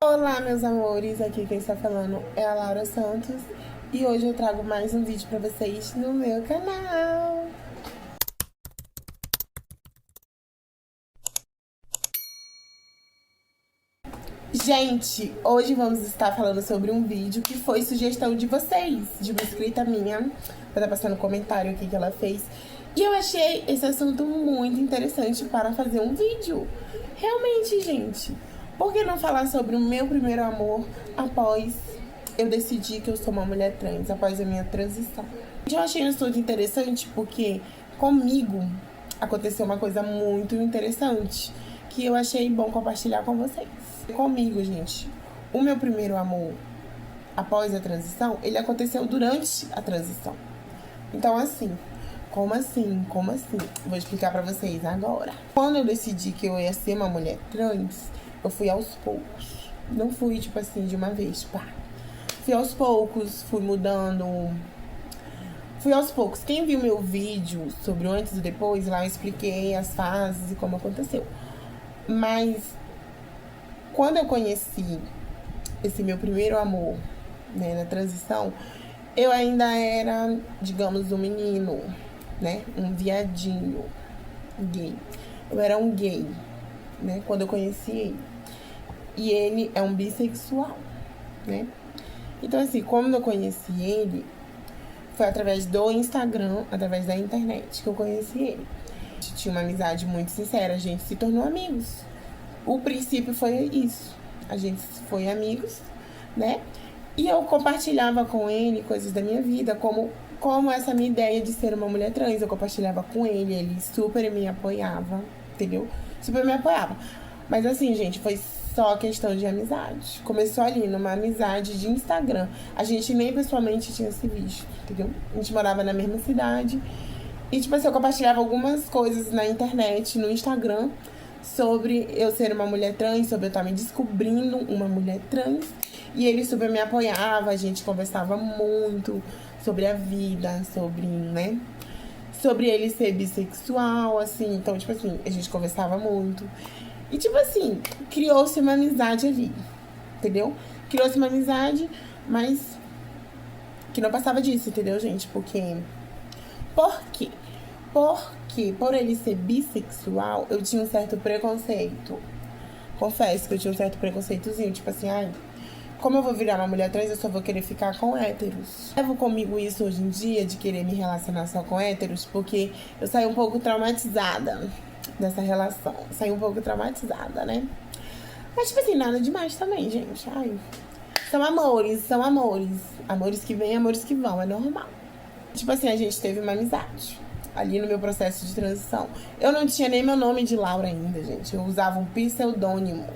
Olá, meus amores, aqui quem está falando é a Laura Santos e hoje eu trago mais um vídeo pra vocês no meu canal. Gente, hoje vamos estar falando sobre um vídeo que foi sugestão de vocês, de uma inscrita minha, vai estar passando um comentário aqui que ela fez. E eu achei esse assunto muito interessante para fazer um vídeo. Realmente, gente, por que não falar sobre o meu primeiro amor após eu decidi que eu sou uma mulher trans, após a minha transição? Eu achei um assunto interessante porque comigo aconteceu uma coisa muito interessante que eu achei bom compartilhar com vocês. Comigo, gente, o meu primeiro amor após a transição, ele aconteceu durante a transição. Então, assim, como assim? Como assim? Vou explicar pra vocês agora. Quando eu decidi que eu ia ser uma mulher trans, eu fui aos poucos. Não fui, tipo assim, de uma vez, pá. Fui aos poucos, fui mudando. Fui aos poucos. Quem viu meu vídeo sobre o antes e depois, lá eu expliquei as fases e como aconteceu. Mas quando eu conheci esse meu primeiro amor, né, na transição, eu ainda era, digamos, um menino, né, um viadinho gay. Eu era um gay, né, quando eu conheci ele. E ele é um bissexual, né. Então, assim, como eu conheci ele, foi através do Instagram, através da internet que eu conheci ele. A gente tinha uma amizade muito sincera, a gente se tornou amigos. O princípio foi isso. A gente foi amigos, né? E eu compartilhava com ele coisas da minha vida, como essa minha ideia de ser uma mulher trans. Eu compartilhava com ele super me apoiava, entendeu? Super me apoiava. Mas assim, gente, foi só questão de amizade. Começou ali, numa amizade de Instagram. A gente nem pessoalmente tinha se visto, entendeu? A gente morava na mesma cidade. E, tipo assim, eu compartilhava algumas coisas na internet, no Instagram, sobre eu ser uma mulher trans, sobre eu estar me descobrindo uma mulher trans. E ele super me apoiava, a gente conversava muito sobre a vida, sobre, né? Sobre ele ser bissexual, assim. Então, tipo assim, a gente conversava muito. E, tipo assim, criou-se uma amizade ali, entendeu? Criou-se uma amizade, mas que não passava disso, entendeu, gente? Porque... Por quê? Porque, por ele ser bissexual, eu tinha um certo preconceito. Confesso que eu tinha um certo preconceitozinho, tipo assim, ai, como eu vou virar uma mulher trans, eu só vou querer ficar com héteros. Levo comigo isso hoje em dia, de querer me relacionar só com héteros, porque eu saí um pouco traumatizada dessa relação. Saí um pouco traumatizada, né? Mas, tipo assim, nada demais também, gente. Ai, são amores, são amores. Amores que vêm, amores que vão, é normal. Tipo assim, a gente teve uma amizade ali no meu processo de transição. Eu não tinha nem meu nome de Laura ainda, gente. Eu usava um pseudônimo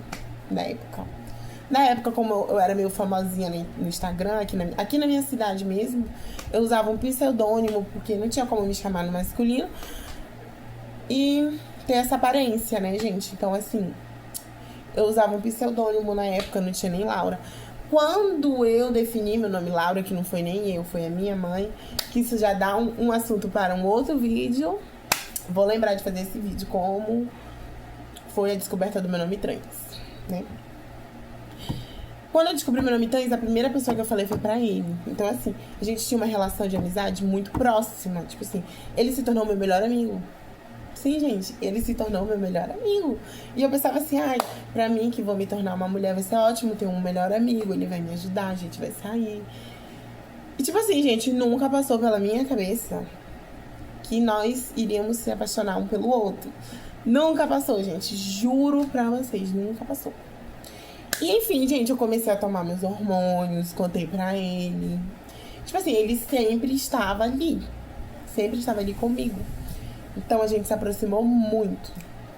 na época. Na época, como eu era meio famosinha no Instagram, aqui na minha cidade mesmo, eu usava um pseudônimo, porque não tinha como me chamar no masculino. E ter essa aparência, né, gente? Então, assim, eu usava um pseudônimo na época, não tinha nem Laura. Quando eu defini meu nome Laura, que não foi nem eu, foi a minha mãe, que isso já dá um assunto para um outro vídeo. Vou lembrar de fazer esse vídeo, como foi a descoberta do meu nome trans, né? Quando eu descobri meu nome trans, a primeira pessoa que eu falei foi pra ele. Então, assim, a gente tinha uma relação de amizade muito próxima. Tipo assim, ele se tornou meu melhor amigo. Sim, gente, ele se tornou meu melhor amigo. E eu pensava assim, ai, pra mim que vou me tornar uma mulher vai ser ótimo ter um melhor amigo, ele vai me ajudar, a gente vai sair. E tipo assim, gente, nunca passou pela minha cabeça que nós iríamos se apaixonar um pelo outro. Nunca passou, gente, juro pra vocês, nunca passou. E enfim, gente, eu comecei a tomar meus hormônios, contei pra ele. Tipo assim, ele sempre estava ali comigo. Então a gente se aproximou muito.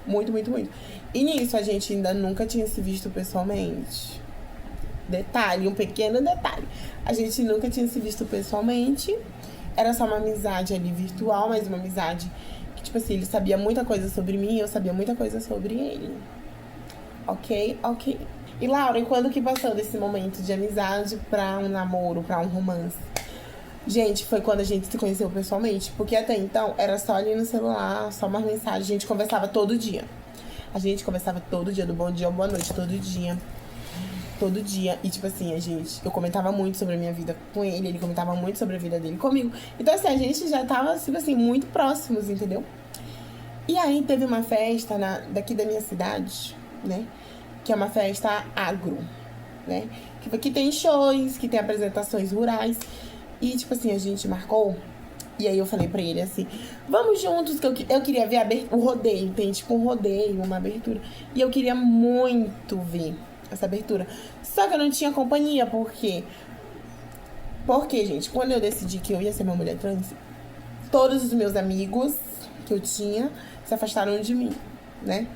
Muito, muito, muito. E nisso a gente ainda nunca tinha se visto pessoalmente. Detalhe, um pequeno detalhe. A gente nunca tinha se visto pessoalmente. Era só uma amizade ali virtual, mas uma amizade que, tipo assim, ele sabia muita coisa sobre mim e eu sabia muita coisa sobre ele. Ok? Ok. E Laura, e quando que passou desse momento de amizade pra um namoro, pra um romance? Gente, foi quando a gente se conheceu pessoalmente. Porque até então era só ali no celular, só uma mensagem. A gente conversava todo dia. A gente conversava todo dia, do bom dia ao boa noite, todo dia. todo dia. E, tipo assim, eu comentava muito sobre a minha vida com ele comentava muito sobre a vida dele comigo. Então, assim, a gente já tava, tipo assim, muito próximos, entendeu? E aí teve uma festa daqui da minha cidade, né? Que é uma festa agro, né? Que tem shows, que tem apresentações rurais. E, tipo assim, a gente marcou. E aí eu falei pra ele assim, vamos juntos, que eu queria ver o rodeio. Tem tipo um rodeio, uma abertura. E eu queria muito ver essa abertura. Só que eu não tinha companhia, por quê? Porque, gente, quando eu decidi que eu ia ser uma mulher trans, todos os meus amigos que eu tinha se afastaram de mim, né?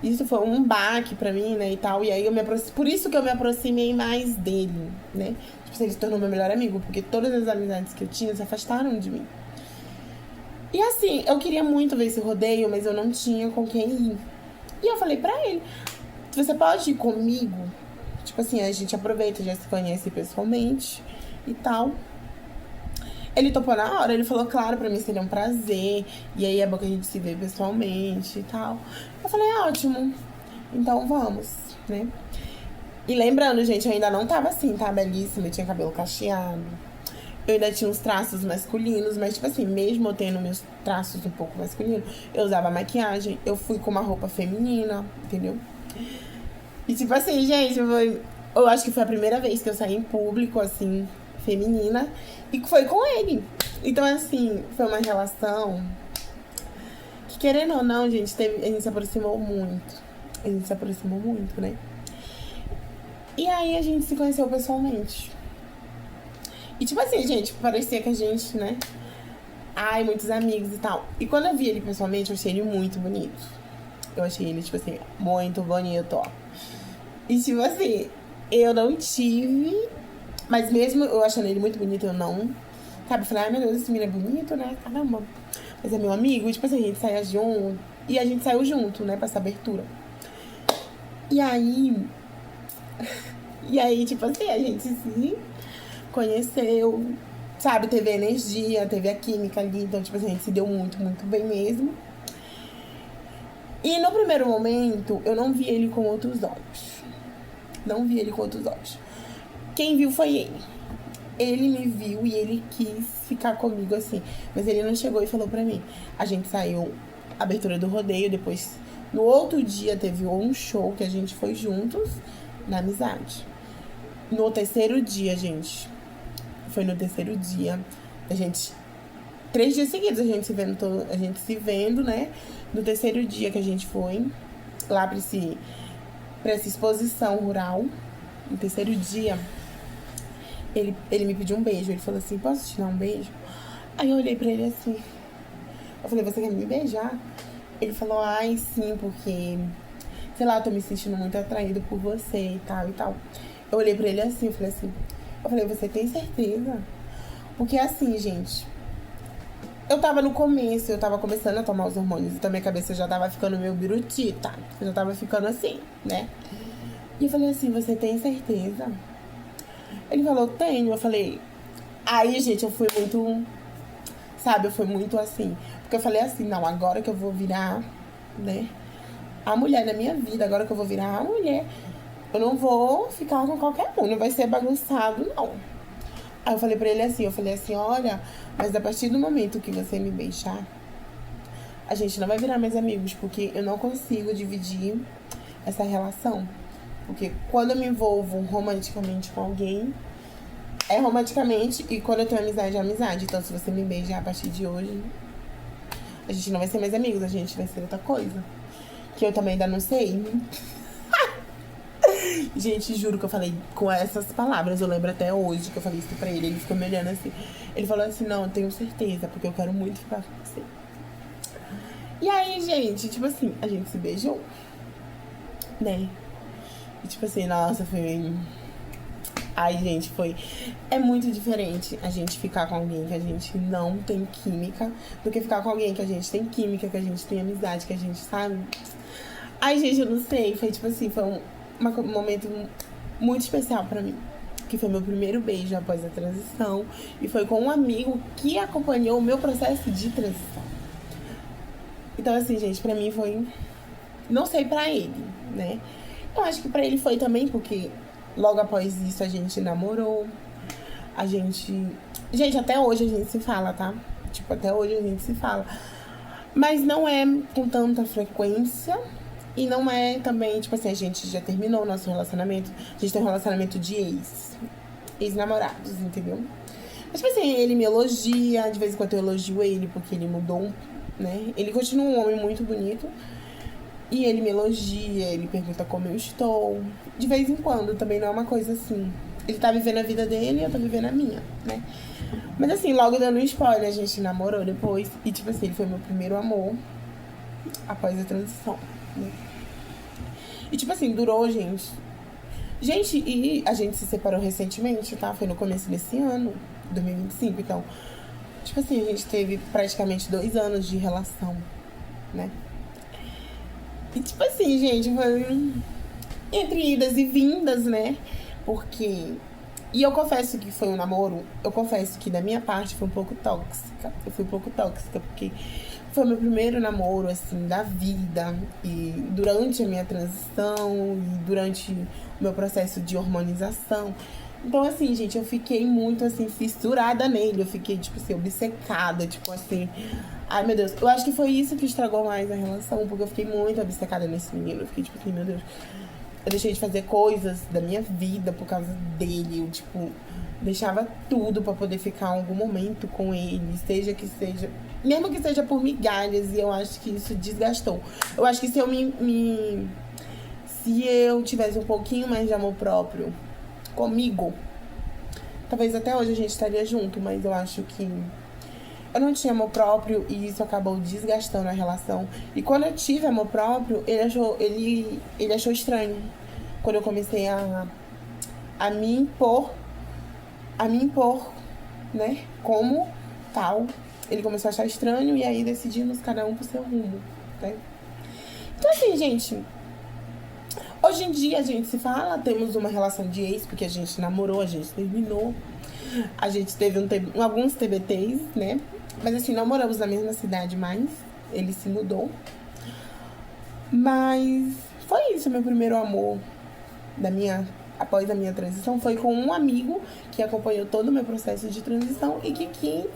Isso foi um baque pra mim, né, e tal. E aí por isso que eu me aproximei mais dele, né? Tipo assim, ele se tornou meu melhor amigo, porque todas as amizades que eu tinha se afastaram de mim. E assim, eu queria muito ver esse rodeio, mas eu não tinha com quem ir. E eu falei pra ele, você pode ir comigo? Tipo assim, a gente aproveita, já se conhece pessoalmente e tal. Ele topou na hora, ele falou, claro, pra mim seria um prazer. E aí é bom que a gente se vê pessoalmente e tal. Eu falei, ótimo, então vamos, né? E lembrando, gente, eu ainda não tava assim, tá? Belíssima, eu tinha cabelo cacheado. Eu ainda tinha uns traços masculinos, mas tipo assim, mesmo eu tendo meus traços um pouco masculinos, eu usava maquiagem, eu fui com uma roupa feminina, entendeu? E tipo assim, gente, eu acho que foi a primeira vez que eu saí em público, assim, feminina, e foi com ele. Então, assim, foi uma relação que, querendo ou não, gente, a gente se aproximou muito. A gente se aproximou muito, né? E aí a gente se conheceu pessoalmente. E tipo assim, gente, parecia que a gente, né? Ai, muitos amigos e tal. E quando eu vi ele pessoalmente, eu achei ele muito bonito. Eu achei ele, tipo assim, muito bonito, ó. E tipo assim, eu não tive. Mas mesmo eu achando ele muito bonito, eu não. Sabe, eu falei, ai meu Deus, esse menino é bonito, né? Caramba. Mas é meu amigo, e tipo assim, a gente saia junto. E a gente saiu junto, né, pra essa abertura. E aí. E aí, tipo assim, a gente se conheceu, sabe? Teve energia, teve a química ali. Então, tipo assim, a gente se deu muito, muito bem mesmo. E no primeiro momento, eu não vi ele com outros olhos. Não vi ele com outros olhos. Quem viu foi ele. Ele me viu e ele quis ficar comigo assim. Mas ele não chegou e falou pra mim. A gente saiu, abertura do rodeio, depois no outro dia teve um show que a gente foi juntos, na amizade. No terceiro dia, gente. Foi no terceiro dia. A gente. 3 dias seguidos a gente se vendo, né? No terceiro dia que a gente foi lá pra essa exposição rural. No terceiro dia, ele me pediu um beijo. Ele falou assim, posso te dar um beijo? Aí eu olhei pra ele assim. Eu falei, você quer me beijar? Ele falou, ai, sim, porque... sei lá, eu tô me sentindo muito atraído por você e tal e tal. Eu olhei pra ele assim, eu falei, você tem certeza? Porque assim, gente, eu tava no começo, eu tava começando a tomar os hormônios, então minha cabeça já tava ficando meio birutita. Eu já tava ficando assim, né? E eu falei assim, você tem certeza? Ele falou, tenho. Eu falei, aí, gente, eu fui muito, sabe, eu fui muito assim. Porque eu falei assim, não, agora que eu vou virar, né, a mulher da minha vida, agora que eu vou virar a mulher, eu não vou ficar com qualquer um, não vai ser bagunçado, não. Aí eu falei pra ele assim, olha, mas a partir do momento que você me beijar, a gente não vai virar mais amigos, porque eu não consigo dividir essa relação. Porque quando eu me envolvo romanticamente com alguém, é romanticamente, e quando eu tenho amizade, é amizade. Então, se você me beijar a partir de hoje, a gente não vai ser mais amigos, a gente vai ser outra coisa. Que eu também ainda não sei. Gente, juro que eu falei com essas palavras. Eu lembro até hoje que eu falei isso pra ele. Ele ficou me olhando assim. Ele falou assim, não, eu tenho certeza, porque eu quero muito ficar com você. E aí, gente, tipo assim, a gente se beijou, né? E tipo assim, nossa, foi... Ai, gente, é muito diferente a gente ficar com alguém que a gente não tem química do que ficar com alguém que a gente tem química, que a gente tem amizade, que a gente sabe. Ai, gente, eu não sei. Foi tipo assim, foi um momento muito especial pra mim. Que foi meu primeiro beijo após a transição. E foi com um amigo que acompanhou o meu processo de transição. Então, assim, gente, pra mim foi... Não sei pra ele, né? Eu acho que pra ele foi também, porque logo após isso a gente namorou. A gente... Gente, até hoje a gente se fala, tá? Tipo, até hoje a gente se fala. Mas não é com tanta frequência. E não é também, tipo assim, a gente já terminou o nosso relacionamento. A gente tem um relacionamento de ex-namorados, entendeu? Mas, tipo assim, ele me elogia. De vez em quando eu elogio ele, porque ele mudou, né? Ele continua um homem muito bonito. E ele me elogia, ele pergunta como eu estou. De vez em quando, também não é uma coisa assim. Ele tá vivendo a vida dele e eu tô vivendo a minha, né? Mas assim, logo dando um spoiler, a gente namorou depois. E tipo assim, ele foi meu primeiro amor após a transição, né? E tipo assim, durou, gente. Gente, e a gente se separou recentemente, tá? Foi no começo desse ano, 2025. Então, tipo assim, a gente teve praticamente 2 anos de relação, né? E tipo assim, gente, foi entre idas e vindas, né? Porque... E eu confesso que foi um namoro, eu confesso que da minha parte foi um pouco tóxica. Eu fui um pouco tóxica, porque foi meu primeiro namoro, assim, da vida. E durante a minha transição, e durante o meu processo de hormonização. Então, assim, gente, eu fiquei muito, assim, fissurada nele. Eu fiquei, tipo assim, obcecada, tipo assim... Ai, meu Deus. Eu acho que foi isso que estragou mais a relação, porque eu fiquei muito obcecada nesse menino. Eu fiquei, tipo assim, meu Deus... Eu deixei de fazer coisas da minha vida por causa dele. Eu, tipo, deixava tudo pra poder ficar algum momento com ele. Seja que seja... Mesmo que seja por migalhas. E eu acho que isso desgastou. Eu acho que se eu se eu tivesse um pouquinho mais de amor próprio comigo, talvez até hoje a gente estaria junto. Mas eu acho que eu não tinha amor próprio e isso acabou desgastando a relação. E quando eu tive amor próprio, ele achou estranho. Quando eu comecei a me impor, né, como tal, ele começou a achar estranho e aí decidimos cada um pro seu rumo, né? Então assim, gente, hoje em dia a gente se fala, temos uma relação de ex, porque a gente namorou, a gente terminou. A gente teve alguns TBTs, né? Mas assim, não moramos na mesma cidade mais. Ele se mudou. Mas foi isso, meu primeiro amor após a minha transição. Foi com um amigo que acompanhou todo o meu processo de transição e que quis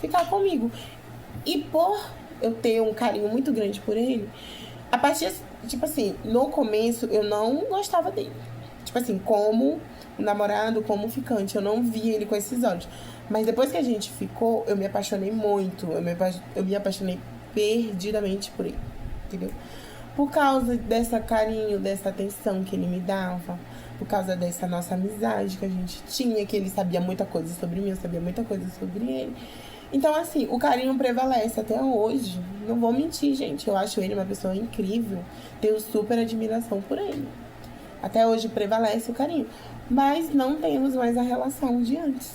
ficar comigo. E por eu ter um carinho muito grande por ele, a partir, tipo assim, no começo eu não gostava dele. Tipo assim, como namorado, como ficante. Eu não via ele com esses olhos. Mas depois que a gente ficou, eu me apaixonei muito. Eu me apaixonei perdidamente por ele, entendeu? Por causa dessa carinho, dessa atenção que ele me dava. Por causa dessa nossa amizade que a gente tinha. Que ele sabia muita coisa sobre mim, eu sabia muita coisa sobre ele. Então, assim, o carinho prevalece até hoje. Não vou mentir, gente. Eu acho ele uma pessoa incrível. Tenho super admiração por ele. Até hoje prevalece o carinho. Mas não temos mais a relação de antes.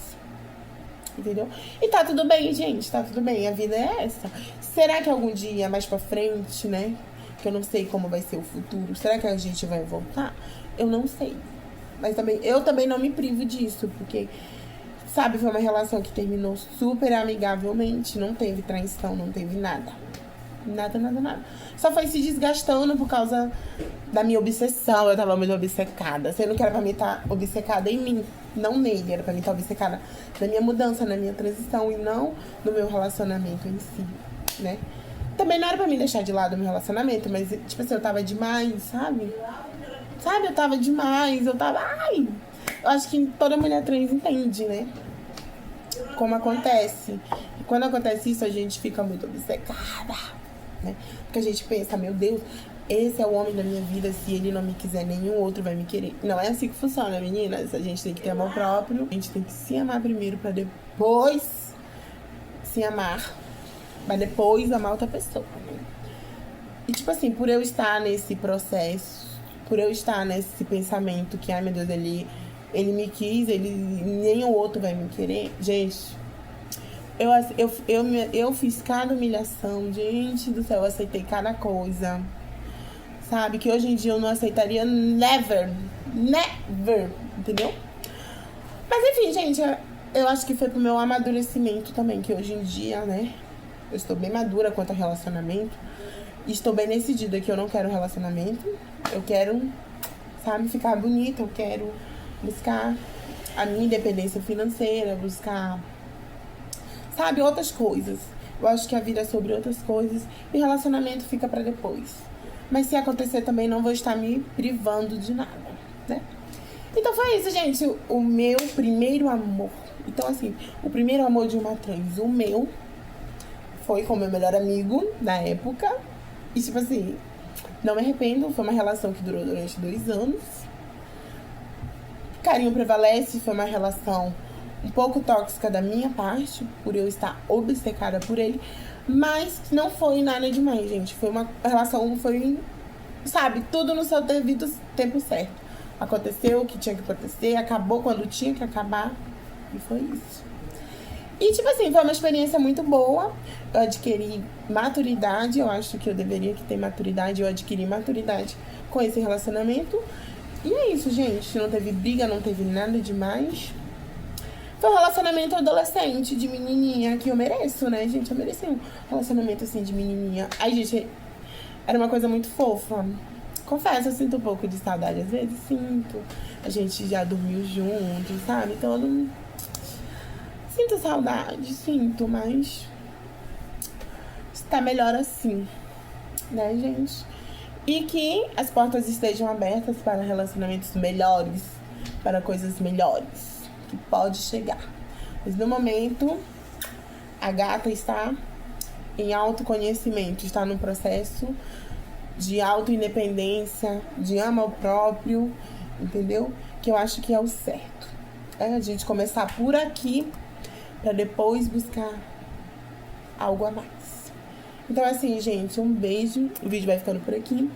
Entendeu? E tá tudo bem, gente. Tá tudo bem. A vida é essa. Será que algum dia, mais pra frente, né? Que eu não sei como vai ser o futuro. Será que a gente vai voltar? Eu não sei. Mas eu também não me privo disso. Porque, sabe, foi uma relação que terminou super amigavelmente. Não teve traição, não teve nada. Nada. Só foi se desgastando por causa da minha obsessão. Eu tava muito obcecada. Sendo que era pra mim estar obcecada em mim, não nele. Era pra mim estar obcecada na minha mudança, na minha transição. E não no meu relacionamento em si, né? Também não era pra mim deixar de lado o meu relacionamento. Mas, tipo assim, eu tava demais, sabe? Sabe, eu tava demais. Eu tava... Ai! Eu acho que toda mulher trans entende, né? Como acontece. E quando acontece isso, a gente fica muito obcecada, né? Porque a gente pensa, meu Deus, esse é o homem da minha vida, se ele não me quiser, nenhum outro vai me querer. Não é assim que funciona, meninas. A gente tem que ter amor próprio, a gente tem que se amar primeiro pra depois se amar, pra depois amar outra pessoa, né? E tipo assim, por eu estar nesse processo, por eu estar nesse pensamento que, ai meu Deus, ele me quis, nem o outro vai me querer, gente... Eu fiz cada humilhação, gente do céu, eu aceitei cada coisa, sabe? Que hoje em dia eu não aceitaria never, entendeu? Mas enfim, gente, eu acho que foi pro meu amadurecimento também, que hoje em dia, né, eu estou bem madura quanto ao relacionamento. Estou bem decidida que eu não quero relacionamento, eu quero sabe? Ficar bonita, eu quero buscar a minha independência financeira, buscar, sabe, outras coisas. Eu acho que a vida é sobre outras coisas e relacionamento fica pra depois. Mas se acontecer também, não vou estar me privando de nada, né? Então foi isso, gente, o meu primeiro amor. Então, assim, o primeiro amor de uma trans, o meu, foi com o meu melhor amigo na época. E, tipo assim, não me arrependo, foi uma relação que durou durante 2 anos. Carinho prevalece, foi uma relação um pouco tóxica da minha parte, por eu estar obcecada por ele. Mas não foi nada demais, gente. Foi uma relação, foi, sabe, tudo no seu devido tempo certo. Aconteceu o que tinha que acontecer, acabou quando tinha que acabar. E foi isso. E, tipo assim, foi uma experiência muito boa. Eu adquiri maturidade. Eu acho que eu deveria ter maturidade. Eu adquiri maturidade com esse relacionamento. E é isso, gente. Não teve briga, não teve nada demais. Foi um relacionamento adolescente, de menininha, que eu mereço, né, gente? Eu mereci um relacionamento, assim, de menininha. Ai, gente, era uma coisa muito fofa. Confesso, eu sinto um pouco de saudade. Às vezes sinto. A gente já dormiu junto, sabe? Então, eu não... sinto saudade, sinto, mas... está melhor assim, né, gente? E que as portas estejam abertas para relacionamentos melhores, para coisas melhores, que pode chegar. Mas no momento, a gata está em autoconhecimento, está no processo de autoindependência, de amor próprio, entendeu? Que eu acho que é o certo. É a gente começar por aqui, para depois buscar algo a mais. Então, assim, gente, um beijo. O vídeo vai ficando por aqui.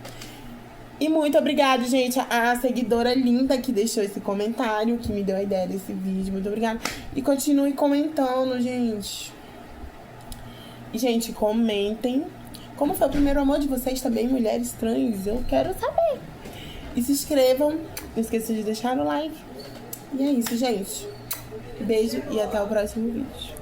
E muito obrigada, gente, a seguidora linda que deixou esse comentário, que me deu a ideia desse vídeo. Muito obrigada. E continue comentando, gente. E, gente, comentem como foi o primeiro amor de vocês também, mulheres trans. Eu quero saber. E se inscrevam. Não esqueçam de deixar o like. E é isso, gente. Beijo e até o próximo vídeo.